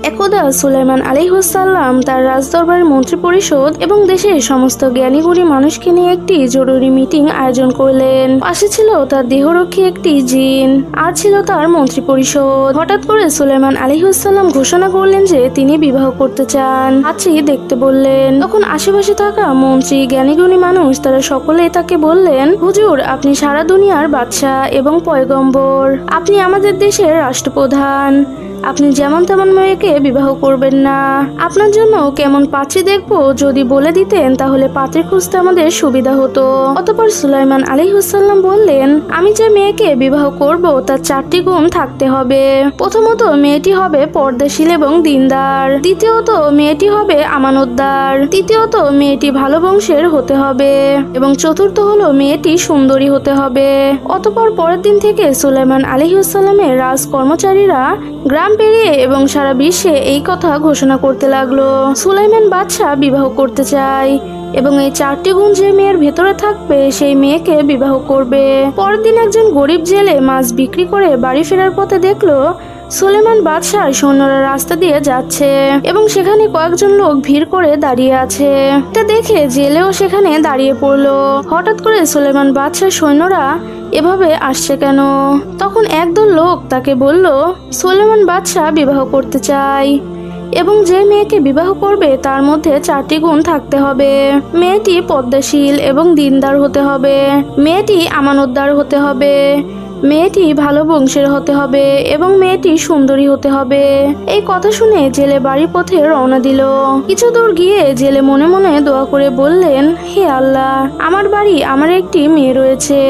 একদা সুলাইমান আলাইহিসসালাম তার রাজদরবারের মন্ত্রী পরিষদ এবং দেশের সমস্ত জ্ঞানীগুণী মানুষকে নিয়ে একটি জরুরি মিটিং আয়োজন করলেন। পাশে ছিল তার দেহরক্ষী একটি জিন, আর ছিল তার মন্ত্রী পরিষদ। হঠাৎ করে সুলাইমান আলাইহিসসালাম ঘোষণা করলেন যে তিনি বিবাহ করতে চান। পাত্রী দেখতে বললেন। তখন আশেপাশে থাকা মন্ত্রী, জ্ঞানীগুণী মানুষ তারা সকলে তাকে বললেন, হুজুর, আপনি সারা দুনিয়ার বাদশাহ এবং পয়গম্বর, আপনি আমাদের দেশের রাষ্ট্রপ্রধান, আপনি যেমন তেমন মেয়েকে বিবাহ করবেন না। আপনার জন্য কেমন পাত্রী দেখবো যদি বলে দিতেন তাহলে পাত্রী খুঁজতে আমাদের সুবিধা হতো। অতঃপর সুলাইমান আলাইহিসসালাম বললেন, আমি যে মেয়েকে বিবাহ করব তার 4টি গুণ থাকতে হবে। প্রথমত, মেয়েটি হবে পর্দাশীল এবং দিনদার। দ্বিতীয়ত, মেয়েটি হবে আমানতদার। তৃতীয়ত, মেয়েটি ভালো বংশের হতে হবে। এবং চতুর্থ হলো মেয়েটি সুন্দরী হতে হবে। অতঃপর পরের দিন থেকে সুলাইমান আলাইহিসসালামের রাজ কর্মচারীরা গ্রাম পেরিয়ে এবং সারা বিশ্বে এই কথা ঘোষণা করতে লাগলো, সুলাইমান বাদশাহ বিবাহ করতে চায় এবং এই 4টি গুণ যে মেয়ের ভেতরে থাকবে সেই মেয়েকে বিবাহ করবে। পরের দিন একজন গরিব জেলে মাছ বিক্রি করে বাড়ি ফেরার পথে দেখলো সুলাইমান বাদশাহ সৈন্যরা রাস্তা দিয়ে যাচ্ছে এবং সেখানে কয়েকজন লোক ভিড় করে দাঁড়িয়ে আছে। এটা দেখে জেলেও সেখানে দাঁড়িয়ে পড়লো। হঠাৎ করে সুলাইমান বাদশাহ সৈন্যরা এভাবে আসছে কেন? তখন একদল লোক তাকে বলল, সুলাইমান বাদশাহ বিবাহ করতে চায় এবং যে মেয়েকে বিবাহ করবে তার মধ্যে 4টি গুণ থাকতে হবে। মেয়েটি পদ্মাশীল এবং দিনদার হতে হবে, মেয়েটি আমানতদার হতে হবে, মেয়েটি ভালো বংশের হতে হবে এবং মেয়েটি সুন্দরী হতে হবে। এই কথা শুনে জেলে বাড়ির পথে রওনা দিল। কিছু দূর গিয়ে জেলে মনে মনে দোয়া করে বললেন, হে আল্লাহ, আমার বাড়ি আমার একটি মেয়ে রয়েছে,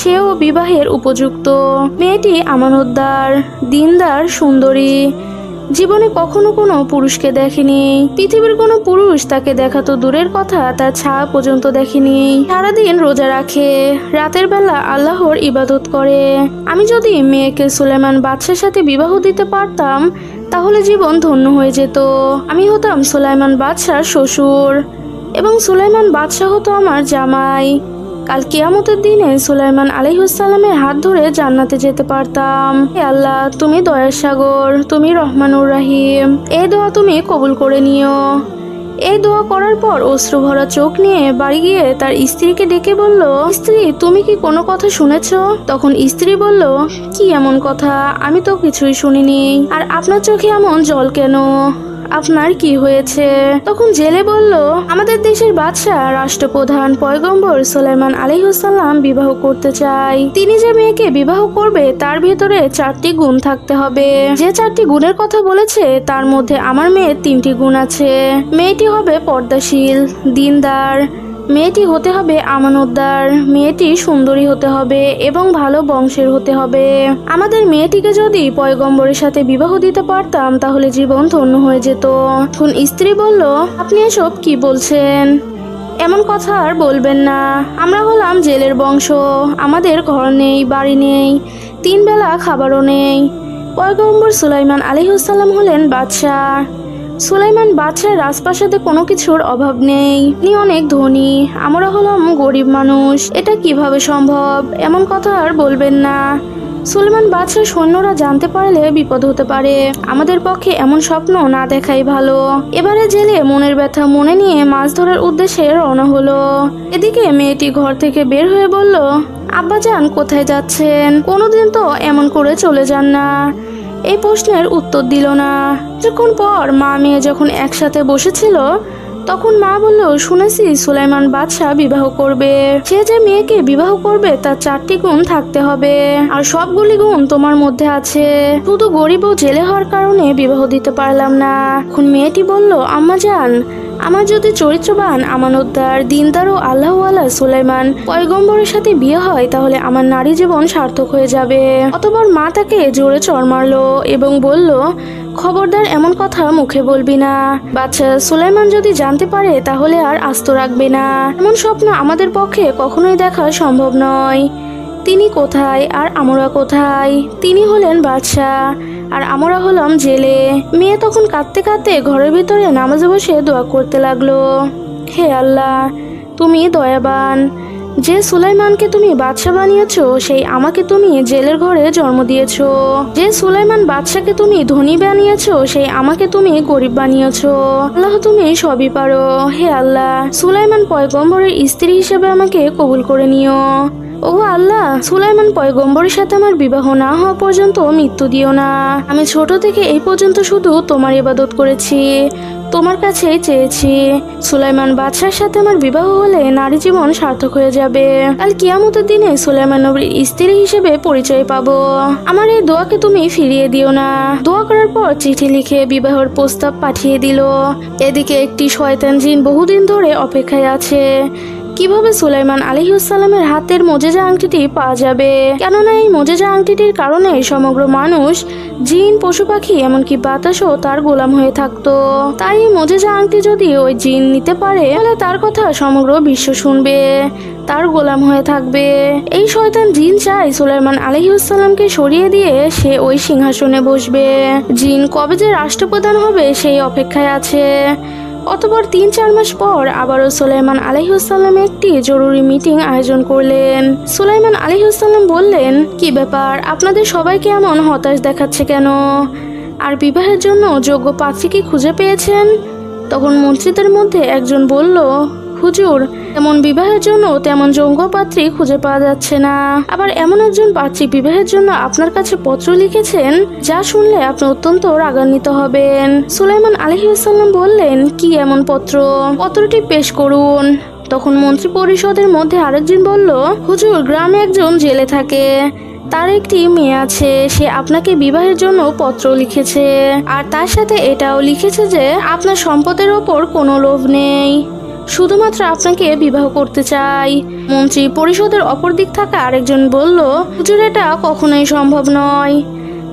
সেও বিবাহের উপযুক্ত। মেয়েটি আমানতদার, দিনদার, সুন্দরী, জীবনে কখনো কোনো পুরুষকে দেখেনি। পৃথিবীর কোনো পুরুষ তাকে দেখা তো দূরের কথা, তার ছায়া পর্যন্ত দেখেনি। সারাদিন রোজা রাখে, রাতের বেলা আল্লাহর ইবাদত করে। আমি যদি মেয়েকে সুলাইমান বাদশার সাথে বিবাহ দিতে পারতাম তাহলে জীবন ধন্য হয়ে যেত। আমি হতাম সুলাইমান বাদশার শ্বশুর এবং সুলাইমান বাদশাহ হতো আমার জামাই। কাল কিয়ামতের দিনে সুলাইমান আলাইহিসসালামের হাত ধরে জান্নাতে যেতে পারতাম। হে আল্লাহ, তুমি দয়ার সাগর, তুমি রহমানুর রাহিম, এই দোয়া তুমি কবুল করে নিও। এই দোয়া করার পর অশ্রু ভরা চোখ নিয়ে বাড়ি গিয়ে তার স্ত্রীকে ডেকে বলল, স্ত্রী, তুমি কি কোনো কথা শুনেছ? তখন স্ত্রী বলল, কি এমন কথা? আমি তো কিছুই শুনিনি। আর আপনার চোখে এমন জল কেন? আপনার কি হয়েছে? তখন জেলে বলল, আমাদের দেশের বাদশাহ, রাষ্ট্রপ্রধান, পয়গম্বর সুলাইমান আলাইহিসসালাম বিবাহ করতে চায়। তিনি যে মেয়েকে বিবাহ করবে তার ভেতরে 4টি গুণ থাকতে হবে। যে 4টি গুণের কথা বলেছে তার মধ্যে আমার মেয়ের 3টি গুণ আছে। মেয়েটি হবে পর্দাশীল, দিনদার, মেয়েটি হতে হবে আমানতদার, মেয়েটি সুন্দরী হতে হবে এবং ভালো বংশের হতে হবে। আমাদের মেয়েটিকে যদি পয়গম্বরের সাথে বিবাহ দিতে পারতাম তাহলে জীবন ধন্য হয়ে যেত। তখন স্ত্রী বলল, আপনি এসব কি বলছেন? এমন কথা আর বলবেন না। আমরা হলাম জেলের বংশ, আমাদের ঘর নেই, বাড়ি নেই, 3 বেলা খাবারও নেই। পয়গম্বর সুলাইমান আলাইহিসসালাম হলেন বাদশাহ। সুলাইমান বাদশার রাজপ্রাসাদে কোনো কিছুর অভাব নেই, তিনি অনেক ধনী, আমরা হলাম গরিব মানুষ। এটা কিভাবে সম্ভব? এমন কথা আর বলবেন না। সুলাইমান বাদশার সৈন্যরা জানতে পারলে বিপদ হতে পারে, আমাদের পক্ষে এমন স্বপ্ন না দেখাই ভালো। এবারে জেলে মনের ব্যথা মনে নিয়ে মাছ ধরার উদ্দেশ্যে রওনা হলো। এদিকে মেয়েটি ঘর থেকে বের হয়ে বলল, আব্বাজান, কোথায় যাচ্ছেন? কোনোদিন তো এমন করে চলে যান না। এই প্রশ্নের উত্তর দিল না। কিছুক্ষণ পর মা মেয়ে যখন একসাথে বসেছিল তখন মা বলল, শুনেছি সুলাইমান বাদশাহ বিবাহ করবে। সে যে মেয়েকে বিবাহ করবে তার 4টি গুণ থাকতে হবে, আর সবগুলি গুণ তোমার মধ্যে আছে। শুধু গরিব ও জেলে হওয়ার কারণে বিবাহ দিতে পারলাম না। এখন মেয়েটি বলল, আম্মাজান, আমার যদি চরিত্রবান, আমানতদার, দিনদার ও আল্লাহওয়ালা সুলাইমান পয়গম্বরের সাথে বিয়ে হয় তাহলে আমার নারী জীবন সার্থক হয়ে যাবে। অতঃপর মা তাকে জোরে চড় মারলো এবং বলল, খবরদার এমন কথা মুখে বলবি না। বাচ্চা সুলাইমান যদি জানতে পারে তাহলে আর আস্ত রাখবে না। এমন স্বপ্ন আমাদের পক্ষে কখনোই দেখা সম্ভব নয়। তিনি কোথায় আর আমরা কোথায়? তিনি হলেন বাদশাহ আর আমরা হলাম জেলে। মেয়ে তখন কাঁদতে কাঁদতে ঘরের ভিতরে নামাজে বসে দোয়া করতে লাগলো, হে আল্লাহ, তুমি দয়াবান, যে সুলাইমানকে তুমি বাদশা বানিয়েছো সেই আমাকে তুমি জেলের ঘরে জন্ম দিয়েছো। যে সুলাইমান বাদশাকে তুমি ধনী বানিয়েছো সেই আমাকে তুমি গরিব বানিয়েছো। আল্লাহ তুমি সবই পারো। হে আল্লাহ, সুলাইমান পয়গম্বরের স্ত্রী হিসেবে আমাকে কবুল করে নিও। ওগো আল্লাহ, সুলাইমান পয়গম্বরের সাথে আমার বিবাহ না হওয়া পর্যন্ত মৃত্যু দিও না। আমি ছোট থেকে এই পর্যন্ত শুধু তোমার ইবাদত করেছি, তোমার কাছেই চেয়েছি। সুলাইমান বাদশার সাথে আমার বিবাহ হলে নারী জীবন সার্থক হয়ে যাবে। কাল কিয়ামতের দিনে সুলাইমান নবীর স্ত্রী হিসেবে পরিচয় পাবো। আমার এই দোয়াকে তুমি ফিরিয়ে দিও না। দোয়া করার পর চিঠি লিখে বিবাহের প্রস্তাব পাঠিয়ে দিল। এদিকে একটি শয়তান জিন বহুদিন ধরে অপেক্ষায় আছে কিভাবে সুলাইমান আলাইহিসসালামের হাতের মোজেজা আংটিটি পাওয়া যাবে। কেননা এই মোজেজা আংটিটির কারণে সমগ্র মানুষ, জিন, পশু পাখি এমনকি বাতাসও তার গোলাম হয়ে থাকতো। তাই এই মোজেজা আংটি যদি ওই জিন নিতে পারে তাহলে তার কথা সমগ্র বিশ্ব শুনবে, তার গোলাম হয়ে থাকবে। এই শয়তান জিন চায় সুলাইমান আলাইহিসসালামকে সরিয়ে দিয়ে সে ওই সিংহাসনে বসবে। জিন কবে যে রাষ্ট্রপ্রধান হবে সেই অপেক্ষায় আছে। অতঃপর ৩-৪ মাস পর আবারও সুলাইমান আলাইহিসসালাম একটি জরুরি মিটিং আয়োজন করলেন। সুলাইমান আলাইহিসসালাম বললেন, কি ব্যাপার, আপনাদের সবাইকে এমন হতাশ দেখাচ্ছে কেন? আর বিবাহের জন্য যোগ্য পাত্রী কি খুঁজে পেয়েছেন? তখন মন্ত্রীদের মধ্যে একজন বলল, হুজুর, তেমন বিবাহের জন্য তেমন যোগ্য পাত্রী খুঁজে পাওয়া যাচ্ছে না। আবার এমন একজন পাত্রী বিবাহের জন্য আপনার কাছে পত্র লিখেছেন যা শুনলে আপনি অত্যন্ত রাগান্বিত হবেন। সুলাইমান আলাইহিসসালাম বললেন, কি এমন পত্র? পত্রটি পেশ করুন। তখন মন্ত্রী পরিষদের মধ্যে আরেকজন বলল, হুজুর, গ্রামে একজন জেলে থাকে, তার একটি মেয়ে আছে, সে আপনাকে বিবাহের জন্য পত্র লিখেছে। আর তার সাথে এটাও লিখেছে যে আপনার সম্পদের ওপর কোনো লোভ নেই, শুধুমাত্র আপনাকে বিবাহ করতে চাই। মন্ত্রী পরিষদের অপর দিক থাকা আরেকজন বলল, হুজুর, এটা কখনোই সম্ভব নয়,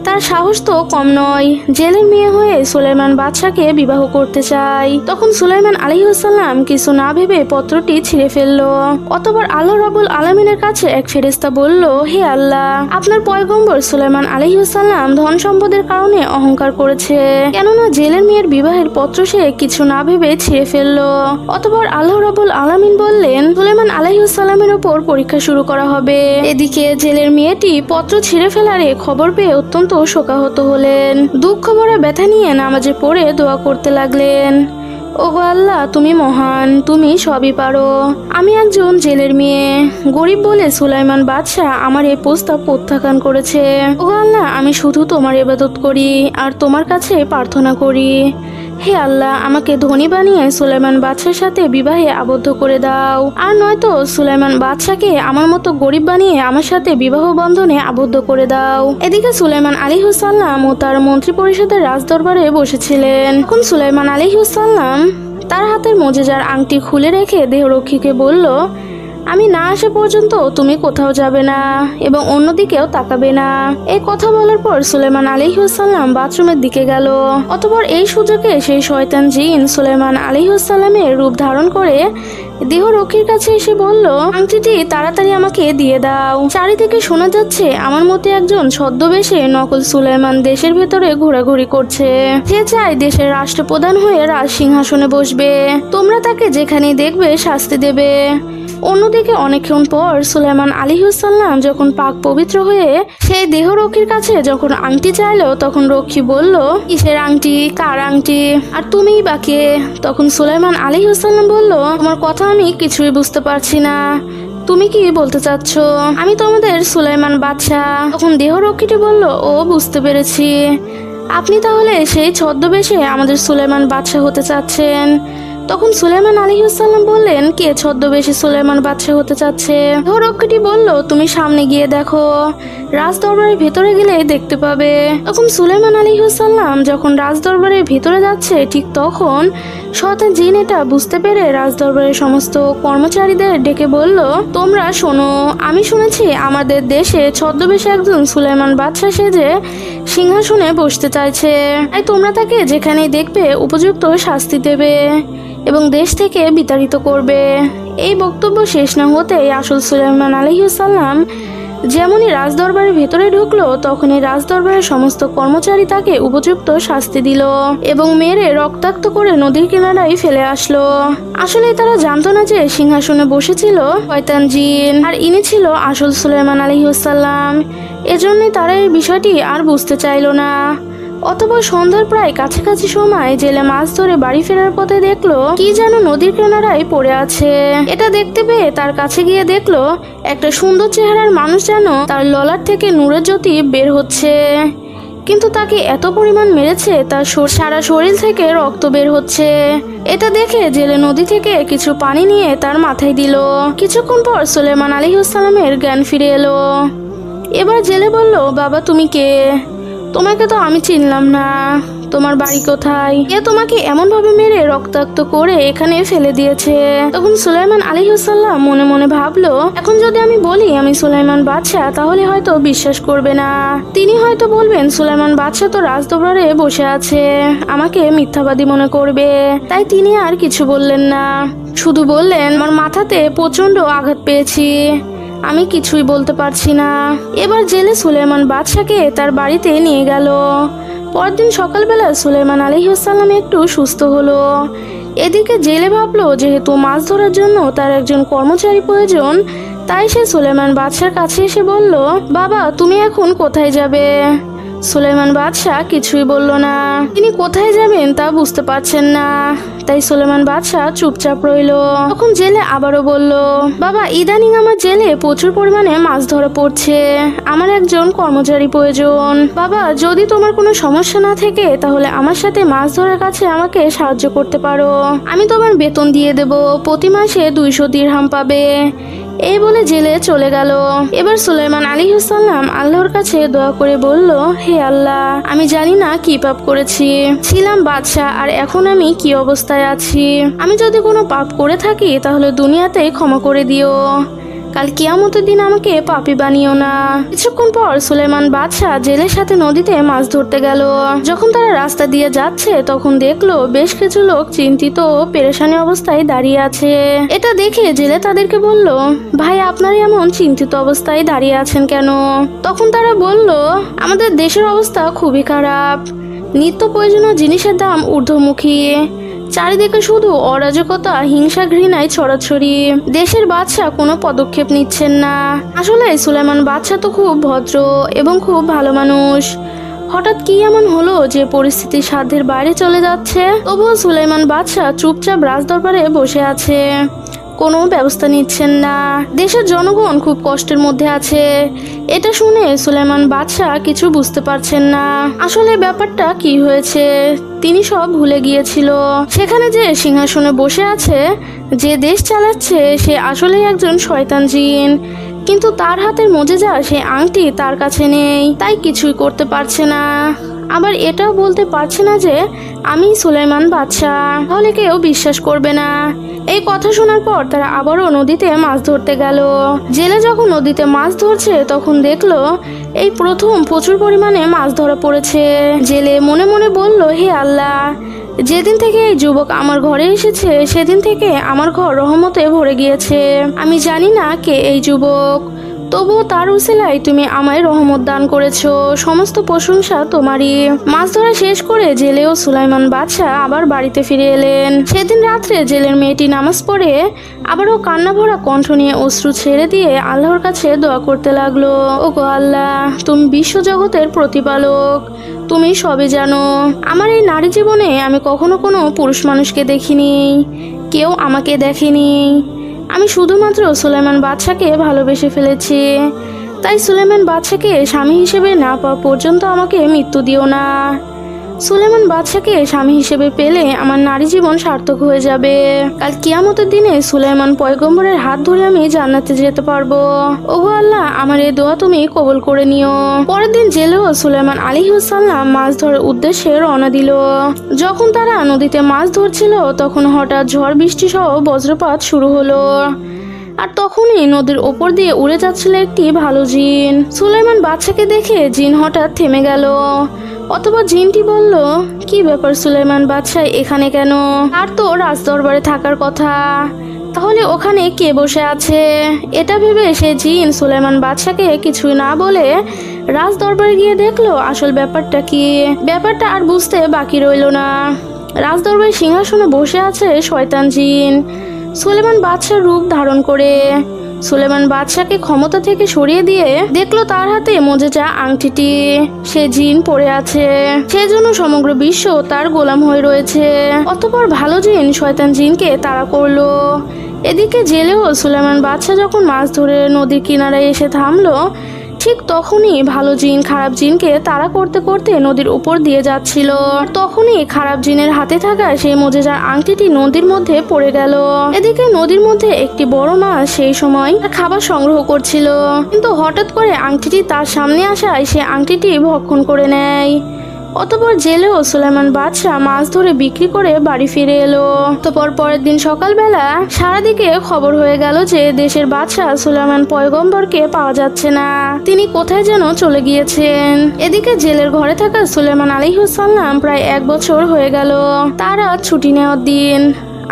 তার সাহস তো কম নয়, জেলের মেয়ে হয়ে সুলাইমান বাদশাকে বিবাহ করতে চাই। তখন সুলাইমান আলাইহিসসালাম কিছু না ভেবে পত্রটি ছিঁড়ে ফেলল। অতঃপর আল্লাহ রাব্বুল আলামিনের কাছে এক ফেরেশতা বলল, হে আল্লাহ, আপনার পয়গম্বর সুলাইমান আলাইহিসসালাম ধন সম্পদের কারণে অহংকার করেছে, কেননা জেলের মেয়ের বিবাহের পত্র সে কিছু না ভেবে ছিঁড়ে ফেলল। অতঃপর আল্লাহ রাব্বুল আলামিন বললেন, সুলাইমান আলাইহিসসালামের উপর পরীক্ষা শুরু করা হবে। এদিকে জেলের মেয়েটি পত্র ছিঁড়ে ফেলারে খবর পেয়ে অত্যন্ত শোকাহত হলেন। দুঃখ ভরা ব্যথা নিয়ে নামাজে পড়ে দোয়া করতে লাগলেন, ওগো আল্লাহ, তুমি মহান, তুমি সবই পারো। আমি একজন জেলের মেয়ে, গরিব বলে সুলাইমান বাদশাহ আমার এই প্রস্তাব প্রত্যাখ্যান করেছে। ওগো আল্লাহ, আমি শুধু তোমার ইবাদত করি আর তোমার কাছে প্রার্থনা করি। হে আল্লাহ, আমাকে ধনী বানিয়ে সুলাইমান বাদশার সাথে বিবাহে আবদ্ধ করে দাও, আর নয়তো সুলাইমান বাদশাকে আমার মতো গরিব বানিয়ে আমার সাথে বিবাহ বন্ধনে আবদ্ধ করে দাও। এদিকে সুলাইমান আলাইহিসসালাম ও তার মন্ত্রী পরিষদের রাজদরবারে বসেছিলেন। এখন সুলাইমান আলাইহিসসালাম তার হাতের মোজেজার আংটি খুলে রেখে দেহরক্ষীকে বলল, আমি না আসা পর্যন্ত তুমি কোথাও যাবে না এবং অন্যদিকেও তাকাবে না। এই কথা বলার পর সুলাইমান আলাইহিসসালাম বাথরুমের দিকে গেল। অতঃপর এই সুযোগে সেই শয়তান জিন সুলাইমান আলাইহিসসালামের রূপ ধারণ করে দেহরক্ষীর কাছে এসে বলল, আংটিটি তাড়াতাড়ি আমাকে দিয়ে দাও। চারিদিকে শোনা যাচ্ছে আমার মতে একজন ছদ্মবেশে নকল সুলাইমান দেশের ভেতরে ঘোরাঘুরি করছে। যে চায় দেশের রাষ্ট্রপ্রধান হয়ে রাজ সিংহাসনে বসবে, তোমরা তাকে যেখানেই দেখবে শাস্তি দেবে। অন্যদিকে অনেকক্ষণ পর সুলাইমান আলাইহিসসালাম যখন পাক পবিত্র হয়ে সেই দেহরক্ষীর কাছে যখন আংটি চাইলো, তখন রক্ষী বলল, কিসের আংটি, কার আংটি, আর তুমিই বা কে? তখন সুলাইমান আলাইহিসসালাম বলল, তোমার কথা আমি কিছুই বুঝতে পারছি না, তুমি কি বলতে চাচ্ছ? আমি তোমাদের সুলাইমান বাদশাহ। তখন দেহরক্ষীটি বলল, ও, বুঝতে পেরেছি, আপনি তাহলে সেই ছদ্মবেশে আমাদের সুলাইমান বাদশাহ হতে চাচ্ছেন। তখন সুলাইমান আলাইহিসসালাম বললেন, কে ছদ্মবেশে সুলাইমান বাদশাহ হতে চাচ্ছে? দেহরক্ষীটি বলল, তুমি সামনে গিয়ে দেখো, রাজদরবারের ভেতরে গেলে দেখতে পাবে। তখন সুলাইমান আলাইহিসসালাম যখন রাজদরবারের ভেতরে যাচ্ছে, ঠিক তখন শয়তান জিন এটা বুঝতে পেরে রাজদরবারের সমস্ত কর্মচারীদের ডেকে বলল, তোমরা শোনো, আমি শুনেছি আমাদের দেশে ছদ্মবেশে একজন সুলাইমান বাদশাহ সেজে সিংহাসনে বসতে চাইছে, তাই তোমরা তাকে যেখানেই দেখবে উপযুক্ত শাস্তি দেবে এবং দেশ থেকে বিতাড়িত করবে। এই বক্তব্য শেষ না হতেই আসল সুলাইমান আলাইহিসসালাম যেমনই রাজদরবারের ভেতরে ঢুকলো তখনই রাজদরবারের সমস্ত কর্মচারী তাকে উপযুক্ত শাস্তি দিল এবং মেরে রক্তাক্ত করে নদীর কিনারায় ফেলে আসলো। আসলে তারা জানতো না যে সিংহাসনে বসেছিল শয়তান জিন, আর ইনি ছিল আসল সুলাইমান আলাইহিসসালাম। এজন্যই তারা এই বিষয়টি আর বুঝতে চাইলো না। অতঃপর সন্ধ্যার প্রায় কাছাকাছি সময় জেলে মাছ ধরে বাড়ি ফেরার পথে দেখলো কি যেন নদীর কিনারায় পড়ে আছে। এটা দেখতে পেয়ে তার কাছে গিয়ে দেখলো একটা সুন্দর চেহারার মানুষ যেন তার ললাট থেকে নূরের জ্যোতি বের হচ্ছে, কিন্তু তাকে এত পরিমাণ মেরেছে তার সারা শরীর থেকে রক্ত বের হচ্ছে। এটা দেখে জেলে নদী থেকে কিছু পানি নিয়ে তার মাথায় দিল। কিছুক্ষণ পর সুলাইমান আলাইহিসসালামের জ্ঞান ফিরে এলো। এবার জেলে বলল, বাবা তুমি কে? তোমাকে তো আমি চিনলাম না, তোমার বাড়ি কোথায়? এ তোমাকে এমন ভাবে মেরে রক্তাক্ত করে এখানে ফেলে দিয়েছে। তখন সুলাইমান আলাইহিসসালাম মনে মনে ভাবলো, এখন যদি আমি বলি আমি সুলাইমান বাদশাহ তাহলে হয়তো বিশ্বাস করবে না। তিনি হয়তো বলবেন সুলাইমান বাদশাহ তো রাজদরবারে বসে আছে, আমাকে মিথ্যাবাদী মনে করবে। তাই তিনি আর কিছু বললেন না, শুধু বললেন আমার মাথাতে প্রচন্ড আঘাত পেয়েছি, আমি কিছুই বলতে পারছি না। এবার জেলে সুলাইমান বাদশাকে তার বাড়িতে নিয়ে গেল। পরদিন সকালবেলা সুলাইমান আলাইহিসসালাম একটু সুস্থ হলো। এদিকে জেলে ভাবলো যেহেতু মাছ ধরার জন্য তার একজন কর্মচারী প্রয়োজন, তাই সে সুলাইমান বাদশার কাছে এসে বলল, বাবা তুমি এখন কোথায় যাবে? সুলাইমান বাদশাহ কিছুই বলল না। তিনি কোথায় যাবেন তা বুঝতে পারছেন না, তাই সুলাইমান বাদশাহ চুপচাপ রইল। তখন জেলে আবারও বলল, বাবা ইদানিং আমার জেলে প্রচুর পরিমাণে মাছ ধরা পড়ছে, আমার একজন কর্মচারী প্রয়োজন। বাবা যদি তোমার কোনো সমস্যা না থাকে তাহলে আমার সাথে মাছ ধরার কাছে আমাকে সাহায্য করতে পারো, আমি তোমার বেতন দিয়ে দেব, প্রতি মাসে 200 দিরহাম পাবে। এই বলে জেলে চলে গেল। এবার সুলাইমান আলাইহিসসালাম আল্লাহর কাছে দোয়া করে বলল, হে আল্লাহ, আমি জানি না কি পাপ করেছি, ছিলাম বাদশাহ আর এখন আমি কি অবস্থায় আছি। আমি যদি কোনো পাপ করে থাকি তাহলে দুনিয়াতে ক্ষমা করে দিও, কাল কিয়ামতের দিন আমাকে পাপী বানিও না। কিছুক্ষণ পর সুলাইমান বাদশাহ জেলের সাথে নদীতে মাছ ধরতে গেল। যখন তারা রাস্তা দিয়ে যাচ্ছে তখন দেখলো বেশ কিছু লোক চিন্তিত ও পেরেশানি অবস্থায় দাঁড়িয়ে আছে। এটা দেখে জেলে তাদেরকে বলল, ভাই আপনারা এমন চিন্তিত অবস্থায় দাঁড়িয়ে আছেন কেন? তখন তারা বলল, আমাদের দেশের অবস্থা খুবই খারাপ, নিত্য প্রয়োজনীয় জিনিসের দাম ঊর্ধ্বমুখী, চারিদিকে শুধু অরাজকতা, হিংসা, ঘৃণায় ছড়াছড়ি, দেশের বাদশাহ কোনো পদক্ষেপ নিচ্ছেন না। আসলে সুলাইমান বাদশাহ তো খুব ভদ্র এবং খুব ভালো মানুষ, হঠাৎ কি এমন হলো যে পরিস্থিতি সাধ্যের বাইরে চলে যাচ্ছে? তবুও সুলাইমান বাদশাহ চুপচাপ রাজদরবারে বসে আছে, কোনো ব্যবস্থা নিচ্ছেন না। দেশের জনগণ খুব কষ্টের মধ্যে আছে। এটা শুনে সুলাইমান বাদশাহ কিছু বুঝতে পারছেন না, আসলে ব্যাপারটা কি হয়েছে। তিনি সব ভুলে গিয়েছিল, সেখানে যে সিংহাসনে বসে আছে, যে দেশ চালাচ্ছে, সে আসলেই একজন শয়তান জিন, কিন্তু তার হাতের মোজেজা সে আংটি তার কাছে নেই, তাই কিছুই করতে পারছে না। আবার এটাও বলতে পারছে না যে আমি সুলাইমান বাদশাহ, তাহলে কেউ বিশ্বাস করবে না। এই কথা শোনার পর তারা আবারও নদীতে মাছ ধরতে গেল। জেলে যখন নদীতে মাছ ধরছে তখন দেখলো এই প্রথম প্রচুর পরিমাণে মাছ ধরা পড়েছে। জেলে মনে মনে বলল, হে আল্লাহ, যেদিন থেকে এই যুবক আমার ঘরে এসেছে সেদিন থেকে আমার ঘর রহমতে ভরে গিয়েছে। আমি জানি না কে এই যুবক, তবুও তার উসিলায় তুমি আমায় রহমত দান করেছো, সমস্ত প্রশংসা তোমারই। মাছ ধরা শেষ করে জেলে ও সুলাইমান বাদশাহ আবার বাড়িতে ফিরে এলেন। সেদিন রাত্রে জেলের মেয়েটি নামাজ পড়ে আবারও কান্না ভরা কণ্ঠ নিয়ে অশ্রু ছেড়ে দিয়ে আল্লাহর কাছে দোয়া করতে লাগলো, ওগো আল্লাহ, তুমি বিশ্বজগতের প্রতিপালক, তুমি সবে জানো। আমার এই নারী জীবনে আমি কখনো কোনো পুরুষ মানুষকে দেখিনি, কেউ আমাকে দেখেনি। আমি শুধুমাত্র সুলাইমান বাদশাকে ভালোবেসে ফেলেছি, তাই সুলাইমান বাদশাকে স্বামী হিসেবে না পাওয়া পর্যন্ত আমাকে মৃত্যু দিও না। সুলাইমান বাদশাকে স্বামী হিসেবে পেলে আমার নারী জীবন সার্থক হয়ে যাবে। কাল কিয়ামতের দিনে সুলাইমান পয়গম্বরের হাত ধরে আমি জান্নাতে যেতে পারবো। ওগো আল্লাহ, আমার এই দোয়া তুমি কবুল করে নিও। পরের দিন জেলেও সুলাইমান আলাইহিসসালাম মাছ ধরার উদ্দেশ্যে রওনা দিল। যখন তারা নদীতে মাছ ধরছিল তখন হঠাৎ ঝড় বৃষ্টি সহ বজ্রপাত শুরু হলো, আর তখনই নদীর ওপর দিয়ে উড়ে যাচ্ছিল একটি ভালো জিন। সুলাইমান বাদশাকে দেখে জিন হঠাৎ থেমে গেল। অথবা জিনটি বলল, কি ব্যাপার সুলাইমান বাদশাহ এখানে কেন? আর তো রাজদরবারে থাকার কথা, তাহলে ওখানে কে বসে আছে? এটা ভেবে সে জিন সুলাইমান বাদশাকে কিছুই না বলে রাজ দরবারে গিয়ে দেখলো আসল ব্যাপারটা কি। ব্যাপারটা আর বুঝতে বাকি রইল না। রাজ দরবারে সিংহাসনে বসে আছে শয়তান জিন সুলেমান বাদশার রূপ ধারণ করে। সুলেমান বাদশাকে ক্ষমতা থেকে সরিয়ে দিয়ে দেখলো তার হাতে মজেজা আংটিটি সে জিন পড়ে আছে, সেজন্য সমগ্র বিশ্ব তার গোলাম হয়ে রয়েছে। অতঃপর ভালো জিন শয়তান জিনকে তাড়া করলো। এদিকে জেলেও সুলেমান বাদশা যখন মাছ ধরে নদীর কিনারায় এসে থামলো, ঠিক তখনই ভালো জিন খারাপ জিনকে তাড়া করতে করতে নদীর উপর দিয়ে যাচ্ছিল। তখনই খারাপ জিনের হাতে থাকা সেই মজেজার আংটিটি নদীর মধ্যে পড়ে গেল। এদিকে নদীর মধ্যে একটি বড় মাছ সেই সময় খাবার সংগ্রহ করছিল, কিন্তু হঠাৎ করে আংটিটি তার সামনে আসায় সে আংটিটি ভক্ষণ করে নেয়। অতঃপর জেলেও সুলাইমান বাদশাহ মাছ ধরে বিক্রি করে বাড়ি ফিরে এলো। অতঃপর পরের দিন সকালবেলা সারাদিকে খবর হয়ে গেল যে দেশের বাদশাহ সুলাইমান পয়গম্বরকে পাওয়া যাচ্ছে না, তিনি কোথায় যেন চলে গিয়েছেন। এদিকে জেলের ঘরে থাকা সুলাইমান আলাইহিসসালাম প্রায় 1 বছর হয়ে গেল। তার আজ ছুটি নেওয়ার দিন,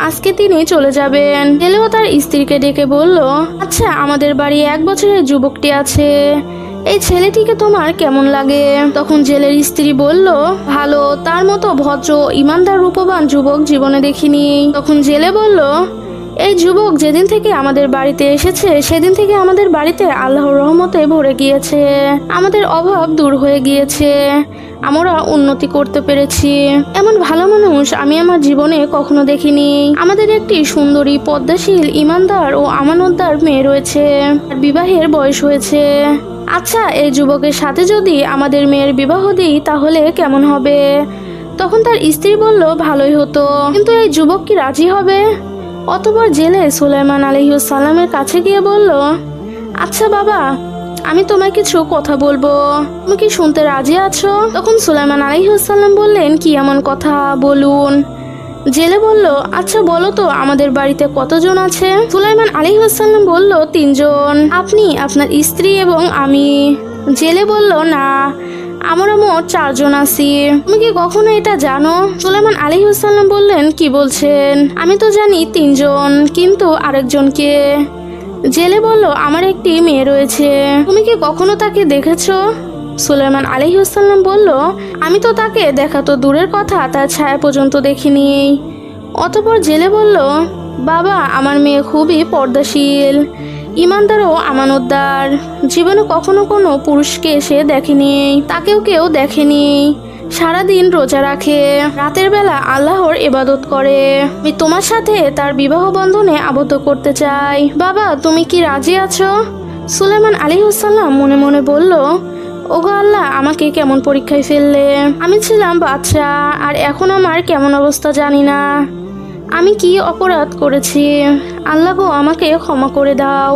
আজকে তিনি চলে যাবেন। জেলেও তার স্ত্রীকে ডেকে বলল, আচ্ছা আমাদের বাড়ি 1 বছরের যুবকটি আছে, এই ছেলেটিকে তোমার কেমন লাগে? তখন জেলের স্ত্রী বলল, ভালো, তার মতো ভদ্র ইমানদার রূপবান যুবক জীবনে দেখিনি। তখন জেলে বলল, এই যুবক যেদিন থেকে আমাদের বাড়িতে এসেছে সেদিন থেকে আমাদের বাড়িতে আল্লাহর রহমতে ভরে গিয়েছে, আমাদের অভাব দূর হয়ে গিয়েছে, আমরা উন্নতি করতে পেরেছি। এমন ভালো মানুষ আমি আমার জীবনে কখনো দেখিনি। আমাদের একটি সুন্দরী পদ্মাশীল ইমানদার ও আমানতদার মেয়ে রয়েছে, বিবাহের বয়স হয়েছে। আচ্ছা এই যুবকের সাথে যদি আমাদের মেয়ের বিবাহ দিই তাহলে কেমন হবে? তখন তার স্ত্রী বলল, ভালোই হতো, কিন্তু এই যুবক কি রাজি হবে? অতঃপর জেলে সুলাইমান আলাইহিসসালামের কাছে গিয়ে বলল, আচ্ছা বাবা, আমি তোমায় কিছু কথা বলবো, তুমি কি শুনতে রাজি আছো? তখন সুলাইমান আলাইহিসসালাম বললেন, কি এমন কথা, বলুন। জেলে বলল, আচ্ছা বলো তো আমাদের বাড়িতে কতজন আছে? সুলাইমান আলাইহিসসালাম বলল, 3 জন, আপনি, আপনার স্ত্রী এবং আমি। জেলে বলল, না, আমরা মোট 4 জন আছি। তুমি কি কখনো এটা জানো? সুলাইমান আলাইহিসসালাম বললেন, কি বলছেন? আমি তো জানি 3 জন, কিন্তু আরেকজনকে? জেলে বলল, আমার একটি মেয়ে রয়েছে, তুমি কি কখনো তাকে দেখেছো? সুলাইমান আলাইহিসসালাম বলল, আমি তো তাকে দেখা তো দূরের কথা, তার ছায়া পর্যন্ত দেখিনি। অতঃপর জেলে বলল, বাবা, আমার মেয়ে খুবই পর্দাশীল, ইমানদার ও আমানতদার, জীবনে কখনো কোনো পুরুষকে সে দেখেনি, তাকেও কেউ দেখেনি, সারাদিন রোজা রাখে, রাতের বেলা আল্লাহর ইবাদত করে। আমি তোমার সাথে তার বিবাহ বন্ধনে আবদ্ধ করতে চাই, বাবা তুমি কি রাজি আছো? সুলাইমান আলাইহিসসালাম মনে মনে বলল, ওগো আল্লাহ, আমাকে কেমন পরীক্ষায় ফেললে। আমি ছিলাম বাদশা, আর এখন আমার কেমন অবস্থা জানি না। আমি কি অপরাধ করেছি? আল্লাহ গো, আমাকে ক্ষমা করে দাও,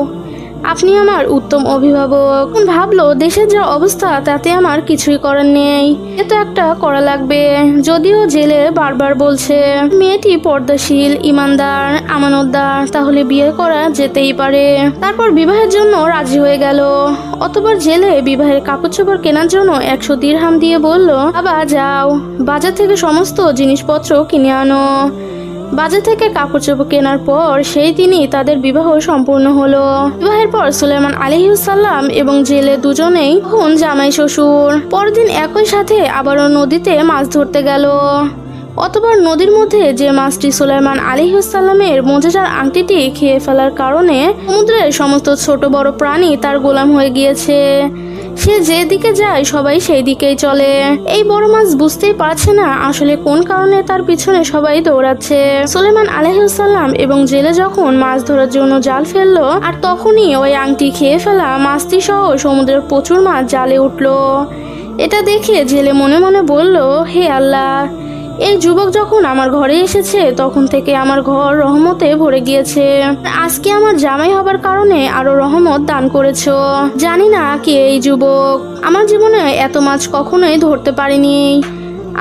আপনি আমার উত্তম অভিভাবক। ভাবলো দেশের যা অবস্থা তাতে আমার কিছুই করার নেই, এ তো একটা করা লাগবে। যদিও জেলে বারবার বলছে মেয়েটি পর্দাশীল, ইমানদার, আমানতদার, তাহলে বিয়ে করা যেতেই পারে। তারপর বিবাহের জন্য রাজি হয়ে গেল। অতঃপর জেলে বিবাহের কাপড় চোপড় কেনার জন্য 100 দিরহাম দিয়ে বলল, বাবা যাও, বাজার থেকে সমস্ত জিনিসপত্র কিনে আনো। বাজার থেকে কাপড় চোপড় কেনার পর সেই দিনই তাদের বিবাহ সম্পূর্ণ হলো। বিবাহের পর সুলাইমান আলাইহিসসালাম এবং জেলে দুজনেই হন জামাই শ্বশুর। পরদিন একই সাথে আবারও নদীতে মাছ ধরতে গেল। অতঃপর নদীর মধ্যে যে মাছটি সুলাইমান আলাইহিসসালামের মজেজার আংটিটি খেয়ে ফেলার কারণে সমুদ্রের সমস্ত ছোট বড় প্রাণী তার গোলাম হয়ে গিয়েছে। সে যেদিকে যায় সবাই সেই দিকেই চলে। এই বড় মাছ বুঝতেই পারছে না আসলে কোন কারণে তার পিছনে সবাই দৌড়াচ্ছে। সুলাইমান আলাইহিসসালাম এবং জেলে যখন মাছ ধরার জন্য জাল ফেললো, আর তখনই ওই আংটি খেয়ে ফেলা মাছটি সহ সমুদ্রের প্রচুর মাছ জালে উঠলো। এটা দেখে জেলে মনে মনে বলল, হে আল্লাহ, এই যুবক যখন আমার ঘরে এসেছে তখন থেকে আমার ঘর রহমতে ভরে গিয়েছে, আজকে আমার জামাই হবার কারণে আরো রহমত দান করেছো। জানি না কে এই যুবক, আমার জীবনে এত মাছ কখনোই ধরতে পারিনি,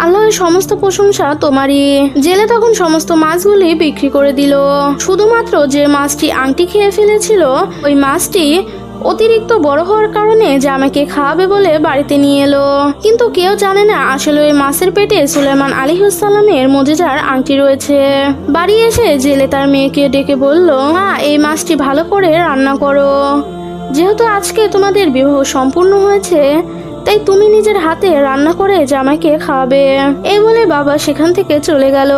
আল্লাহর সমস্ত প্রশংসা তোমারই। জেলে তখন সমস্ত মাছগুলি বিক্রি করে দিল। শুধুমাত্র যে মাছটি আংটি খেয়ে ফেলেছিল ওই মাছটি অতিরিক্ত বড় হওয়ার কারণে জামাইকে খাওয়াবে বলে বাড়িতে নিয়ে এলো। কিন্তু কেউ জানে না আসলে ওই মাছের পেটে সুলাইমান আলাইহিসসালামের মুজিজার আংটি রয়েছে। বাড়ি এসে জেলে তার মেয়েকে ডেকে বলল, মা, এই মাছটি ভালো করে রান্না করো। যেহেতু আজকে তোমাদের বিবাহ সম্পূর্ণ হয়েছে, তাই তুমি নিজের হাতে রান্না করে জামাইকে খাওয়াবে। এই বলে বাবা সেখান থেকে চলে গেল।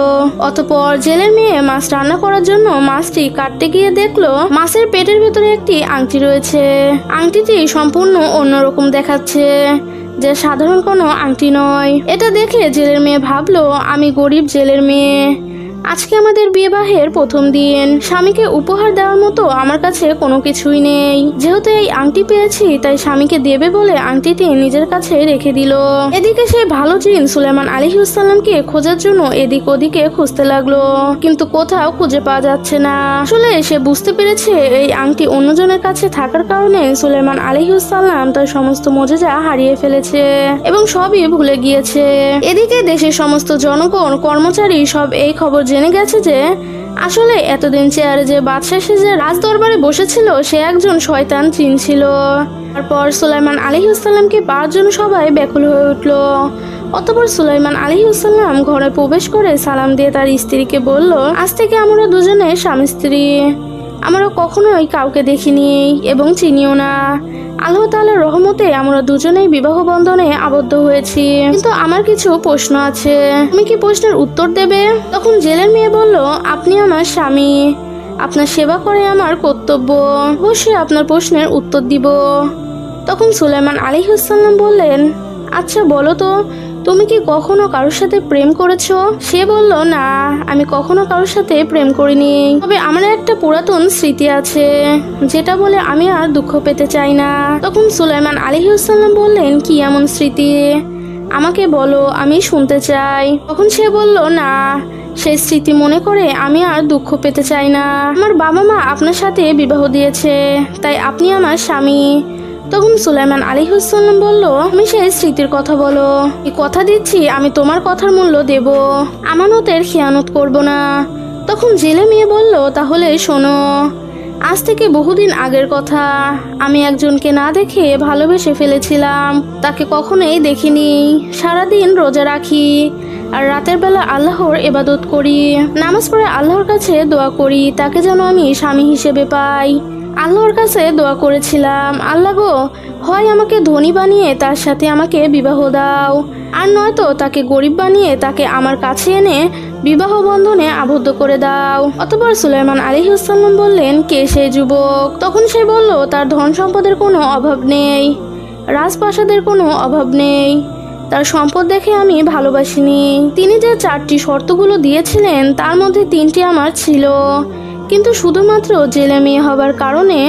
অতঃপর জেলের মেয়ে মাছ রান্না করার জন্য মাছটি কাটতে গিয়ে দেখলো মাছের পেটের ভেতরে একটি আংটি রয়েছে। আংটিটি সম্পূর্ণ অন্যরকম দেখাচ্ছে, যে সাধারণ কোনো আংটি নয়। এটা দেখে জেলের মেয়ে ভাবলো, আমি গরিব জেলের মেয়ে, আজকে আমাদের বিবাহের প্রথম দিন, স্বামীকে উপহার দেওয়ার মতো আমার কাছে কোনো কিছুই নেই। যেহেতু এই আংটি পেয়েছি, তাই স্বামীকে দেবে বলে আংটিটি নিজের কাছে রেখে দিল। এদিকে সে ভালো জিন সুলাইমান আলাইহিসসালামকে খোঁজার জন্য এদিক ওদিকে খুঁজতে লাগলো, কিন্তু কোথাও খুঁজে পাওয়া যাচ্ছে না। আসলে সে বুঝতে পেরেছে এই আংটি অন্যজনের কাছে থাকার কারণে সুলাইমান আলাইহিসসালাম তার সমস্ত মুজিজা হারিয়ে ফেলেছে এবং সবই ভুলে গিয়েছে। এদিকে দেশের সমস্ত জনগণ, কর্মচারী সব এই খবর জেনে গেছে যে আসলে এতদিন চেয়ারে যে বাদশা সেজে রাজ দরবারে বসেছিল সে একজন শয়তান জিন ছিল। তারপর সুলাইমান আলাইহিসসালামকে পাওয়ার জন্য সবাই ব্যাকুল হয়ে উঠল। অতঃপর সুলাইমান আলাইহিসসালাম ঘরে প্রবেশ করে সালাম দিয়ে তার স্ত্রীকে বলল, আজ থেকে আমরা দুজনে স্বামী স্ত্রী। আমরা কখনোই কাউকে দেখিনি এবং চিনিও না। আল্লাহ তাআলার রহমতে আমরা দুজনেই বিবাহ বন্ধনে আবদ্ধ হয়েছি। কিন্তু আমার কিছু প্রশ্ন আছে, তুমি কি প্রশ্নের উত্তর দেবে? তখন জেলের মেয়ে বলল, আপনি আমার স্বামী, আপনার সেবা করে আমার কর্তব্য, অবশ্যই আপনার প্রশ্নের উত্তর দিব। তখন সুলাইমান আলাইহিসসালাম বললেন, আচ্ছা বলো তো, তুমি কি কখনো কারোর সাথে প্রেম করেছো? সে বলল, না, আমি কখনো কারোর সাথে প্রেম করিনি, তবে আমার একটা পুরাতন স্মৃতি আছে, যেটা বলে আমি আর দুঃখ পেতে চাই না। তখন সুলাইমান আলাইহিসসালাম বললেন, কি এমন স্মৃতি? আমাকে বলো, আমি শুনতে চাই। তখন সে বলল, না, সেই স্মৃতি মনে করে আমি আর দুঃখ পেতে চাই না। আমার বাবা মা আপনার সাথে বিবাহ দিয়েছে, তাই আপনি আমার স্বামী। তখন সুলাইমান আলাইহিসসালাম বলল, তুমি সেই স্মৃতির কথা বলো, এই কথা দিচ্ছি আমি তোমার কথার মূল্য দেব, আমানতের খেয়ানত করব না। তখন জেলে মেয়ে বলল, তাহলে শোনো, আজ থেকে বহুদিন আগের কথা, আমি একজনকে না দেখে ভালোবেসে ফেলেছিলাম। তাকে কখনোই দেখিনি। সারাদিন রোজা রাখি আর রাতের বেলা আল্লাহর ইবাদত করি, নামাজ পড়ে আল্লাহর কাছে দোয়া করি তাকে যেন আমি স্বামী হিসেবে পাই। আল্লাহর কাছে দোয়া করেছিলাম, আল্লাহ গো, হয় আমাকে ধনী বানিয়ে তার সাথে আমাকে বিবাহ দাও, আর নয়তো তাকে গরিব বানিয়ে তাকে আমার কাছে এনে বিবাহ বন্ধনে আবদ্ধ করে দাও। অতঃপর সুলাইমান আলাইহিসসালাম বললেন, কে সেই যুবক? তখন সে বলল, তার ধন সম্পদের কোনো অভাব নেই, রাজপ্রাসাদের কোনো অভাব নেই, তার সম্পদ দেখে আমি ভালোবাসিনি। তিনি যে 4টি শর্তগুলো দিয়েছিলেন তার মধ্যে 3টি আমার ছিল, কিন্তু শুধুমাত্র জেলে মেয়ে হবার কারণে,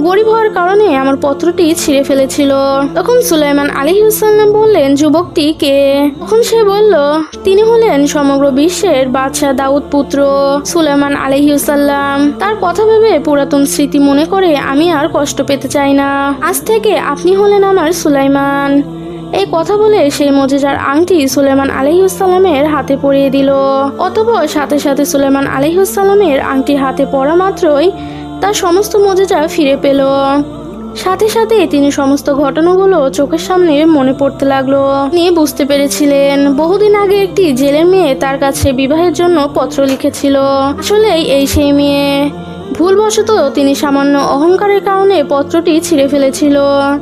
গরিব হওয়ার কারণে আমার পত্রটি ছিঁড়ে ফেলেছিল। তখন সুলাইমান আলাইহিসসালাম বললেন, যুবকটি কে? তখন সে বলল, তিনি হলেন সমগ্র বিশ্বের বাদশাহ দাউদ পুত্র সুলাইমান আলাইহিসসালাম। তার কথা ভেবে পুরাতন স্মৃতি মনে করে আমি আর কষ্ট পেতে চাই না। আজ থেকে আপনি হলেন আমার সুলাইমান। এই কথা বলে সেই মুজিজার আংটি সুলাইমান আলাইহিসসালামের হাতে পরিয়ে দিল। অতঃপর সাথে সাথে সুলাইমান আলাইহিসসালামের আংটি হাতে পড়া মাত্রই তার সমস্ত মুজিজা ফিরে পেল। সাথে সাথে তিনি সমস্ত ঘটনাগুলো চোখের সামনে মনে পড়তে লাগলো। তিনি বুঝতে পেরেছিলেন বহুদিন আগে একটি জেলের মেয়ে তার কাছে বিবাহের জন্য পত্র লিখেছিল। আসলে এই সেই মেয়ে। ভুলবশত তিনি সামান্য অহংকারের কারণে পত্রটি ছিঁড়ে ফেলেছিল।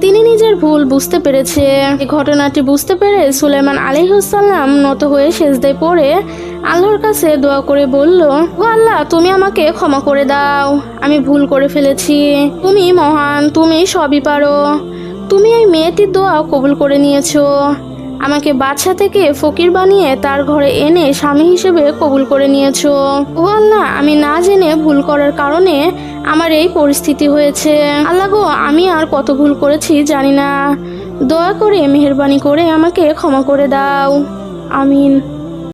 তিনি নিজের ভুল বুঝতে পেরেছে। এই ঘটনাটি বুঝতে পেরে সুলাইমান আলাইহিসসালাম নত হয়ে সেজদায় পড়ে আল্লাহর কাছে দোয়া করে বলল, ও আল্লাহ, তুমি আমাকে ক্ষমা করে দাও, আমি ভুল করে ফেলেছি। তুমি মহান, তুমি সবই পারো। তুমি এই মেয়েটির দোয়া কবুল করে নিয়েছো। আমাকে বাদশা থেকে ফকির বানিয়ে তার ঘরে এনে স্বামী হিসেবে কবুল করে নিয়েছো। ও আল্লাহ, আমি না জেনে ভুল করার কারণে আমার এই পরিস্থিতি হয়েছে। আল্লাহ গো, আমি আর কত ভুল করেছি জানি না, দয়া করে মেহেরবানি করে আমাকে ক্ষমা করে দাও। আমিন।